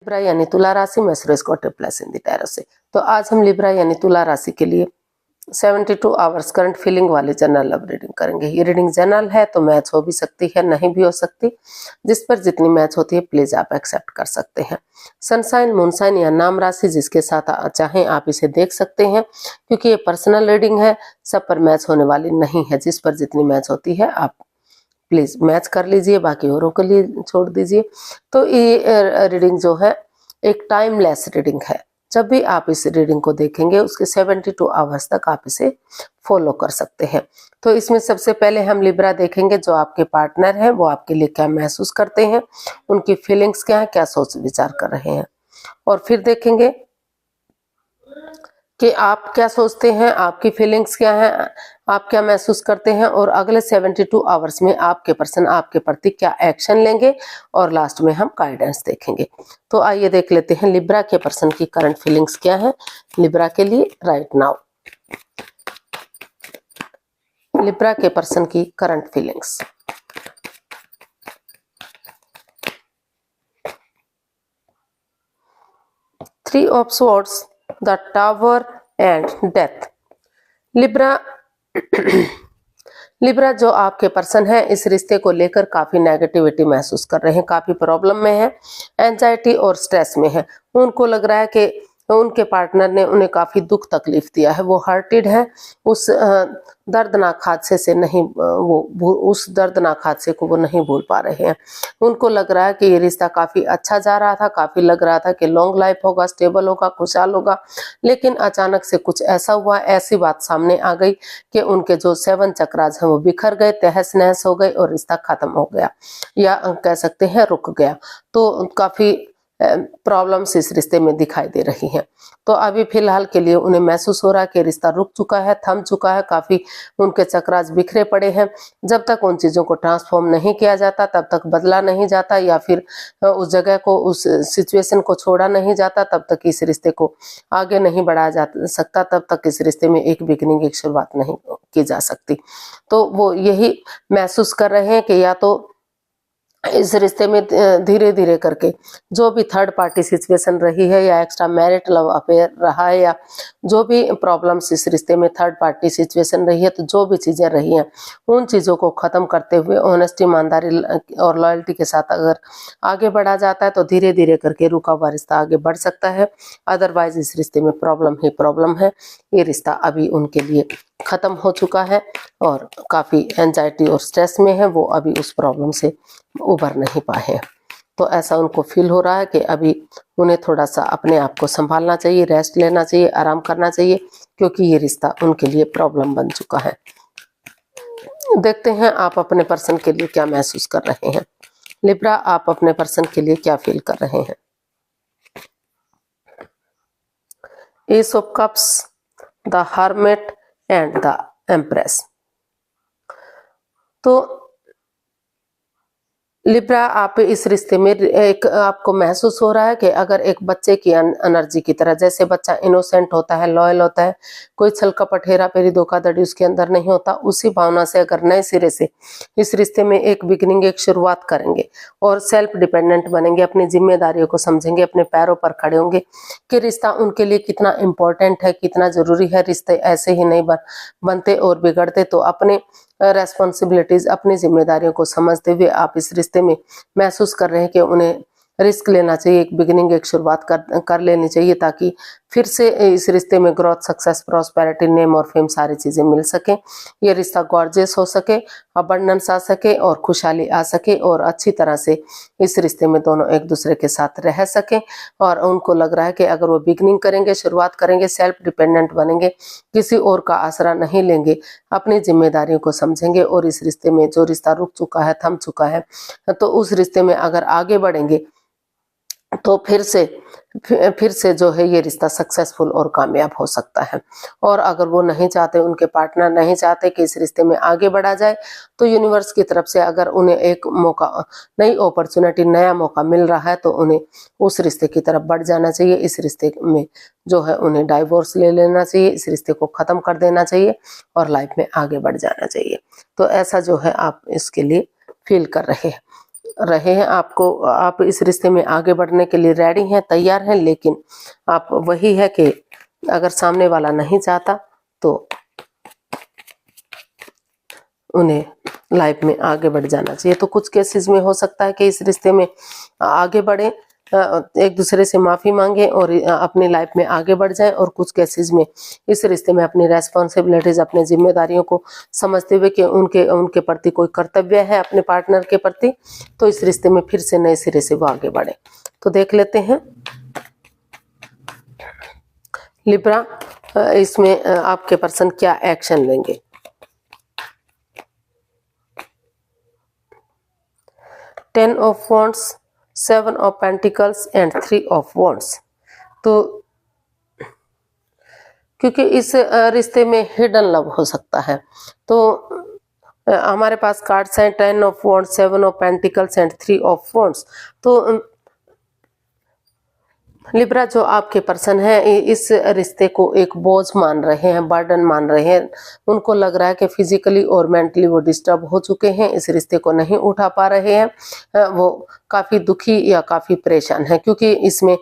Libra यानी तुला राशि, मैसरोस quarter plus in the tarot से। तो आज हम लिब्रा यानी तुला राशि के लिए 72 आवर्स करंट फीलिंग वाले जनरल लव रीडिंग करेंगे। ये रीडिंग जनरल है तो मैच हो भी सकती है, नहीं भी हो सकती। जिस पर जितनी मैच होती है प्लीज आप एक्सेप्ट कर सकते हैं। सनसाइन, मूनसाइन या नाम राशि जिसके साथ चाहें आप इसे देख सकते हैं, क्योंकि ये पर्सनल रीडिंग है, सब पर मैच होने वाली नहीं है। जिस पर जितनी मैच होती है आप प्लीज मैच कर लीजिए, बाकी औरों के लिए छोड़ दीजिए। तो ये रीडिंग जो है एक टाइमलेस रीडिंग है। जब भी आप इस रीडिंग को देखेंगे उसके 72 आवर्स तक आप इसे फॉलो कर सकते हैं। तो इसमें सबसे पहले हम लिब्रा देखेंगे, जो आपके पार्टनर हैं वो आपके लिए क्या महसूस करते हैं, उनकी फीलिंग्स क्या है, क्या सोच विचार कर रहे हैं। और फिर देखेंगे कि आप क्या सोचते हैं, आपकी फीलिंग्स क्या है, आप क्या महसूस करते हैं, और अगले 72 आवर्स में आपके पर्सन आपके प्रति क्या एक्शन लेंगे। और लास्ट में हम गाइडेंस देखेंगे। तो आइए देख लेते हैं लिब्रा के पर्सन की करंट फीलिंग्स क्या है लिब्रा के लिए राइट नाउ। लिब्रा के पर्सन की current feelings. Three of swords, the tower and death. Libra Libra जो आपके पर्सन है इस रिश्ते को लेकर काफी नेगेटिविटी महसूस कर रहे हैं, काफी प्रॉब्लम में है, एंजाइटी और स्ट्रेस में है। उनको लग रहा है कि उनके पार्टनर ने उन्हें काफी दुख तकलीफ दिया है, वो हर्टेड है। उस दर्दनाक हादसे से नहीं उस दर्दनाक हादसे को वो नहीं भूल पा रहे हैं। उनको लग रहा है कि ये रिश्ता काफी अच्छा जा रहा था, काफी लग रहा था कि लॉन्ग लाइफ होगा, स्टेबल होगा, खुशहाल होगा, लेकिन अचानक से कुछ ऐसा हुआ, ऐसी बात सामने आ गई कि उनके जो 7 चक्रास हैं वो बिखर गए, तहस नहस हो गए और रिश्ता खत्म हो गया, या कह सकते हैं रुक गया। तो काफी प्रॉब्लम्स इस रिश्ते में दिखाई दे रही हैं। तो अभी फिलहाल के लिए उन्हें महसूस हो रहा है कि रिश्ता रुक चुका है, थम चुका है, काफी उनके चक्रास बिखरे पड़े हैं। जब तक उन चीजों को ट्रांसफॉर्म नहीं किया जाता, तब तक बदला नहीं जाता, या फिर उस जगह को, उस सिचुएशन को छोड़ा नहीं जाता, तब तक इस रिश्ते को आगे नहीं बढ़ाया जा सकता, तब तक इस रिश्ते में एक बिगिनिंग, एक शुरुआत नहीं की जा सकती। तो वो यही महसूस कर रहे हैं कि या तो इस रिश्ते में धीरे धीरे करके जो भी थर्ड पार्टी सिचुएशन रही है, या एक्स्ट्रा मैरिट लव अफेयर रहा है, या जो भी प्रॉब्लम्स इस रिश्ते में थर्ड पार्टी सिचुएशन रही है, तो जो भी चीजें रही हैं उन चीजों को खत्म करते हुए ऑनेस्टी, ईमानदारी और लॉयल्टी के साथ अगर आगे बढ़ा जाता है तो धीरे धीरे करके रुका हुआ रिश्ता आगे बढ़ सकता है। अदरवाइज इस रिश्ते में प्रॉब्लम ही प्रॉब्लम है। ये रिश्ता अभी उनके लिए खत्म हो चुका है और काफी एंजाइटी और स्ट्रेस में है, वो अभी उस प्रॉब्लम से उभर नहीं पाए हैं। तो ऐसा उनको फील हो रहा है कि अभी उन्हें थोड़ा सा अपने आप को संभालना चाहिए, रेस्ट लेना चाहिए, आराम करना चाहिए, क्योंकि ये रिश्ता उनके लिए प्रॉब्लम बन चुका है। देखते हैं आप अपने पर्सन के लिए क्या महसूस कर रहे हैं। लिब्रा, आप अपने पर्सन के लिए क्या फील कर रहे हैं। S of cups, the hermit and the empress. तो लिब्रा, आप इस रिश्ते में एक आपको महसूस हो रहा है कि अगर एक बच्चे की एनर्जी की तरह, जैसे बच्चा इनोसेंट होता है, लॉयल होता है, कोई छल कपट, हेरा फेरी, धोखाधड़ी उसके अंदर नहीं होता, उसी भावना से अगर नए सिरे से इस रिश्ते में एक बिगिनिंग, एक शुरुआत करेंगे और सेल्फ डिपेंडेंट बनेंगे, अपनी जिम्मेदारियों को समझेंगे, अपने पैरों पर खड़े होंगे कि रिश्ता उनके लिए कितना इम्पोर्टेंट है, कितना जरूरी है। रिश्ते ऐसे ही नहीं बनते और बिगड़ते। तो अपने रेस्पॉन्सिबिलिटीज, अपनी जिम्मेदारियों को समझते हुए आप इस रिश्ते में महसूस कर रहे हैं कि उन्हें रिस्क लेना चाहिए, एक बिगिनिंग, एक शुरुआत कर लेनी चाहिए, ताकि फिर से इस रिश्ते में ग्रोथ, सक्सेस, प्रॉस्पेरिटी, नेम और फेम सारी चीजें मिल सके, ये रिश्ता गॉर्जियस हो सके, अबंडेंस आ सके और खुशहाली आ सके, और अच्छी तरह से इस रिश्ते में दोनों एक दूसरे के साथ रह सके। और उनको लग रहा है कि अगर वो बिगिनिंग करेंगे, शुरुआत करेंगे, सेल्फ डिपेंडेंट बनेंगे, किसी और का आसरा नहीं लेंगे, अपनी जिम्मेदारियों को समझेंगे, और इस रिश्ते में जो रिश्ता रुक चुका है, थम चुका है, तो उस रिश्ते में अगर आगे बढ़ेंगे तो फिर से जो है ये रिश्ता सक्सेसफुल और कामयाब हो सकता है। और अगर वो नहीं चाहते, उनके पार्टनर नहीं चाहते कि इस रिश्ते में आगे बढ़ा जाए, तो यूनिवर्स की तरफ से अगर उन्हें एक मौका, नई अपॉर्चुनिटी, नया मौका मिल रहा है, तो उन्हें उस रिश्ते की तरफ बढ़ जाना चाहिए। इस रिश्ते में जो है उन्हें डाइवोर्स ले लेना चाहिए, इस रिश्ते को खत्म कर देना चाहिए और लाइफ में आगे बढ़ जाना चाहिए। तो ऐसा जो है आप इसके लिए फील कर रहे हैं। रहे हैं, आप इस रिश्ते में आगे बढ़ने के लिए रेडी हैं, तैयार हैं, लेकिन आप वही है कि अगर सामने वाला नहीं चाहता तो उन्हें लाइफ में आगे बढ़ जाना चाहिए। तो कुछ केसेस में हो सकता है कि इस रिश्ते में आगे बढ़े, एक दूसरे से माफी मांगे और अपनी लाइफ में आगे बढ़ जाएं, और कुछ केसेस में इस रिश्ते में अपनी रेस्पॉन्सिबिलिटीज, अपनी जिम्मेदारियों को समझते हुए कि उनके प्रति कोई कर्तव्य है अपने पार्टनर के प्रति, तो इस रिश्ते में फिर से नए सिरे से वो आगे बढ़े। तो देख लेते हैं लिब्रा, इसमें आपके पर्सन क्या एक्शन लेंगे। 10 of Wands, 7 of Pentacles and 3 of Wands। तो क्योंकि इस रिश्ते में हिडन लव हो सकता है, तो हमारे पास कार्ड्स हैं 10 of Wands, 7 of Pentacles and 3 of Wands। तो लिब्रा, जो आपके पर्सन है इस रिश्ते को एक बोझ मान रहे हैं, बर्डन मान रहे हैं। उनको लग रहा है कि फिजिकली और मेंटली वो डिस्टर्ब हो चुके हैं, इस रिश्ते को नहीं उठा पा रहे हैं, वो काफ़ी दुखी या काफ़ी परेशान है, क्योंकि इसमें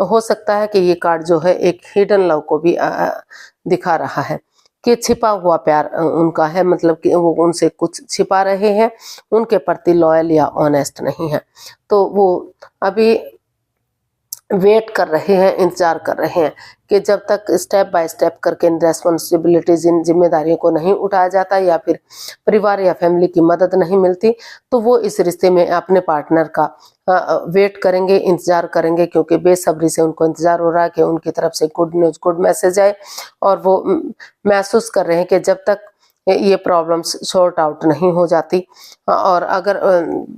हो सकता है कि ये कार्ड जो है एक हिडन लव को भी दिखा रहा है कि छिपा हुआ प्यार उनका है, मतलब कि वो उनसे कुछ छिपा रहे हैं, उनके प्रति लॉयल या ऑनेस्ट नहीं है। तो वो अभी वेट कर रहे हैं, इंतजार कर रहे हैं कि जब तक स्टेप बाय स्टेप करके इन रेस्पॉन्सिबिलिटीज, इन जिम्मेदारियों को नहीं उठाया जाता या फिर परिवार या फैमिली की मदद नहीं मिलती, तो वो इस रिश्ते में अपने पार्टनर का वेट करेंगे, इंतजार करेंगे, क्योंकि बेसब्री से उनको इंतजार हो रहा है कि उनकी तरफ से गुड न्यूज, गुड मैसेज आए। और वो महसूस कर रहे हैं कि जब तक ये प्रॉब्लम्स सॉर्ट आउट नहीं हो जाती, और अगर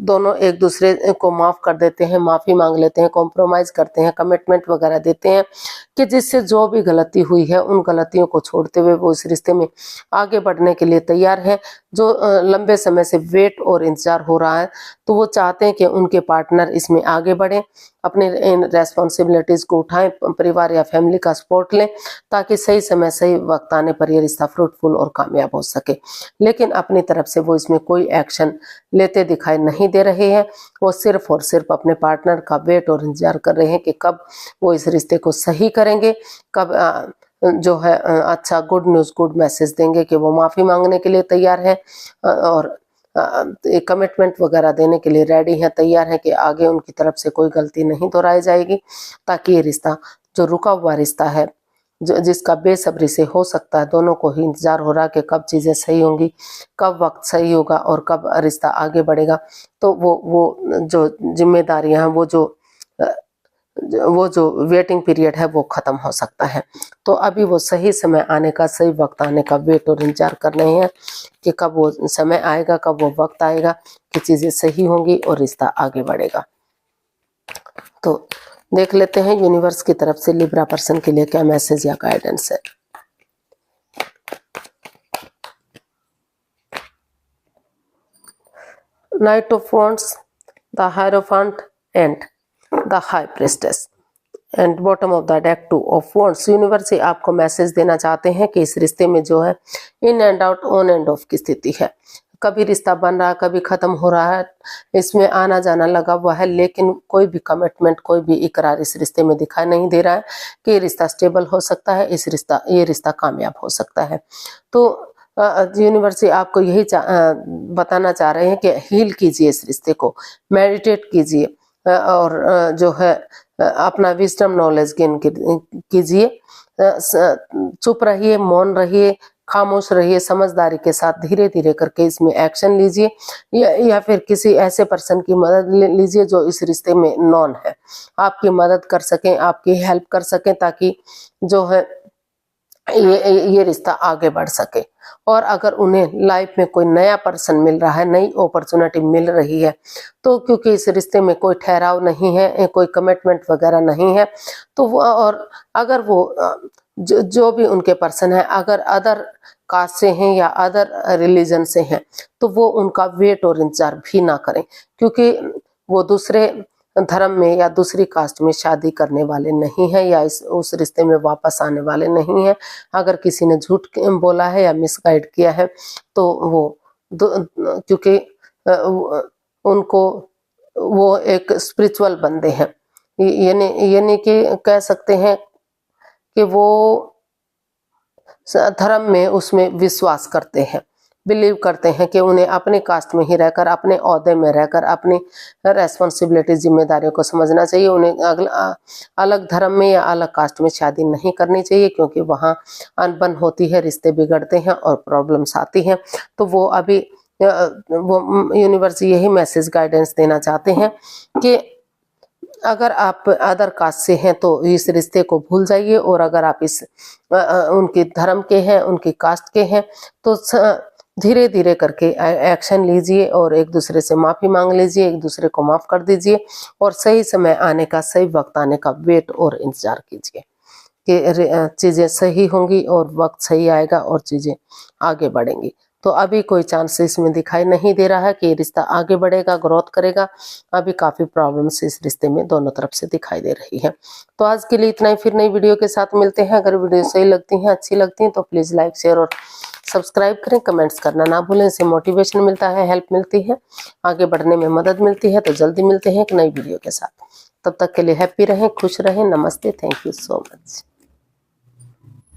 दोनों एक दूसरे को माफ़ कर देते हैं, माफ़ी मांग लेते हैं, कॉम्प्रोमाइज़ करते हैं, कमिटमेंट वगैरह देते हैं कि जिससे जो भी गलती हुई है उन गलतियों को छोड़ते हुए वो इस रिश्ते में आगे बढ़ने के लिए तैयार है। जो लंबे समय से वेट और इंतजार हो रहा है, तो वो चाहते हैं कि उनके पार्टनर इसमें आगे बढ़ें, अपने इन रेस्पॉन्सिबिलिटीज़ को उठाएं, परिवार या फैमिली का सपोर्ट लें, ताकि सही समय सही वक्त आने पर ये रिश्ता फ्रूटफुल और कामयाब हो सके। लेकिन अपनी तरफ से वो इसमें कोई एक्शन लेते दिखाई नहीं दे रहे हैं। वो सिर्फ और सिर्फ अपने पार्टनर का वेट और इंतजार कर रहे हैं कि कब वो इस रिश्ते को सही करेंगे, कब जो है अच्छा गुड न्यूज़, गुड मैसेज देंगे कि वो माफ़ी मांगने के लिए तैयार हैं, और एक कमिटमेंट वगैरह देने के लिए रेडी हैं, तैयार हैं कि आगे उनकी तरफ से कोई गलती नहीं दोहराई जाएगी, ताकि ये रिश्ता, जो रुका हुआ रिश्ता है, जिसका बेसब्री से हो सकता है, दोनों को ही इंतजार हो रहा कि कब चीज़ें सही होंगी, कब वक्त सही होगा और कब रिश्ता आगे बढ़ेगा। तो वो जो जिम्मेदारियां हैं, वो जो वेटिंग पीरियड है वो ख़त्म हो सकता है। तो अभी वो सही समय आने का, सही वक्त आने का वेट और इंतजार कर रहे हैं कि कब वो समय आएगा, कब वो वक्त आएगा कि चीज़ें सही होंगी और रिश्ता आगे बढ़ेगा। तो देख लेते हैं यूनिवर्स की तरफ से लिब्रा पर्सन के लिए क्या मैसेज या गाइडेंस है। Night of wands, the hierophant and the high priestess and bottom of the deck 2 of wands. Universe से आपको मैसेज देना चाहते हैं कि इस रिश्ते में जो है in and out, on end of की स्थिति है। कभी रिश्ता बन रहा है, कभी खत्म हो रहा है, इसमें आना जाना लगा हुआ है, लेकिन कोई भी कमिटमेंट, कोई भी इकरार इस रिश्ते में दिखाई नहीं दे रहा है कि ये रिश्ता स्टेबल हो सकता है, ये रिश्ता कामयाब हो सकता है। तो यूनिवर्स आपको यही बताना चाह रहे हैं कि हील कीजिए इस रिश्ते को, मेडिटेट कीजिए, और जो है अपना विजडम नॉलेज गेन कीजिए, चुप रहिए, मौन रहिए, खामोश रहिए, समझदारी के साथ धीरे धीरे करके इसमें एक्शन लीजिए, या फिर किसी ऐसे पर्सन की मदद लीजिए जो इस रिश्ते में नॉन है, आपकी मदद कर सकें, आपकी हेल्प कर सकें, ताकि जो है ये रिश्ता आगे बढ़ सके। और अगर उन्हें लाइफ में कोई नया पर्सन मिल रहा है, नई अपॉर्चुनिटी मिल रही है, तो क्योंकि इस रिश्ते में कोई ठहराव नहीं है, कोई कमिटमेंट वगैरह नहीं है, तो वो, और अगर वो जो भी उनके पर्सन है अगर अदर कास्ट से हैं या अदर रिलीजन से हैं, तो वो उनका वेट और इंतजार भी ना करें, क्योंकि वो दूसरे धर्म में या दूसरी कास्ट में शादी करने वाले नहीं हैं, या उस रिश्ते में वापस आने वाले नहीं हैं। अगर किसी ने झूठ बोला है या मिसगाइड किया है, तो वो क्योंकि उनको वो एक स्पिरिचुअल बंदे हैं, यानी कि कह सकते हैं कि वो धर्म में उसमें विश्वास करते हैं, बिलीव करते हैं कि उन्हें अपने कास्ट में ही रहकर, अपने ओहदे में रहकर, अपनी रेस्पॉन्सिबिलिटी, जिम्मेदारियों को समझना चाहिए। उन्हें अलग धर्म में या अलग कास्ट में शादी नहीं करनी चाहिए, क्योंकि वहाँ अनबन होती है, रिश्ते बिगड़ते हैं और प्रॉब्लम्स आती हैं। तो वो अभी वो यूनिवर्स यही मैसेज गाइडेंस देना चाहते हैं कि अगर आप अदर कास्ट से हैं तो इस रिश्ते को भूल जाइए, और अगर आप इस उनके धर्म के हैं, उनकी कास्ट के हैं, तो धीरे धीरे करके एक्शन लीजिए और एक दूसरे से माफी मांग लीजिए, एक दूसरे को माफ कर दीजिए, और सही समय आने का, सही वक्त आने का वेट और इंतजार कीजिए कि चीजें सही होंगी और वक्त सही आएगा और चीजें आगे बढ़ेंगी। तो अभी कोई चांस इसमें दिखाई नहीं दे रहा है कि रिश्ता आगे बढ़ेगा, ग्रोथ करेगा। अभी काफी प्रॉब्लम्स इस रिश्ते में दोनों तरफ से दिखाई दे रही है। तो आज के लिए इतना ही, फिर नई वीडियो के साथ मिलते हैं। अगर वीडियो सही लगती है, अच्छी लगती है, तो प्लीज लाइक, शेयर और सब्सक्राइब करें। कमेंट्स करना ना भूलें, इससे मोटिवेशन मिलता है, हेल्प मिलती है, आगे बढ़ने में मदद मिलती है। तो जल्दी मिलते हैं एक नई वीडियो के साथ। तब तक के लिए हैप्पी रहें, खुश रहें। नमस्ते, थैंक यू सो मच।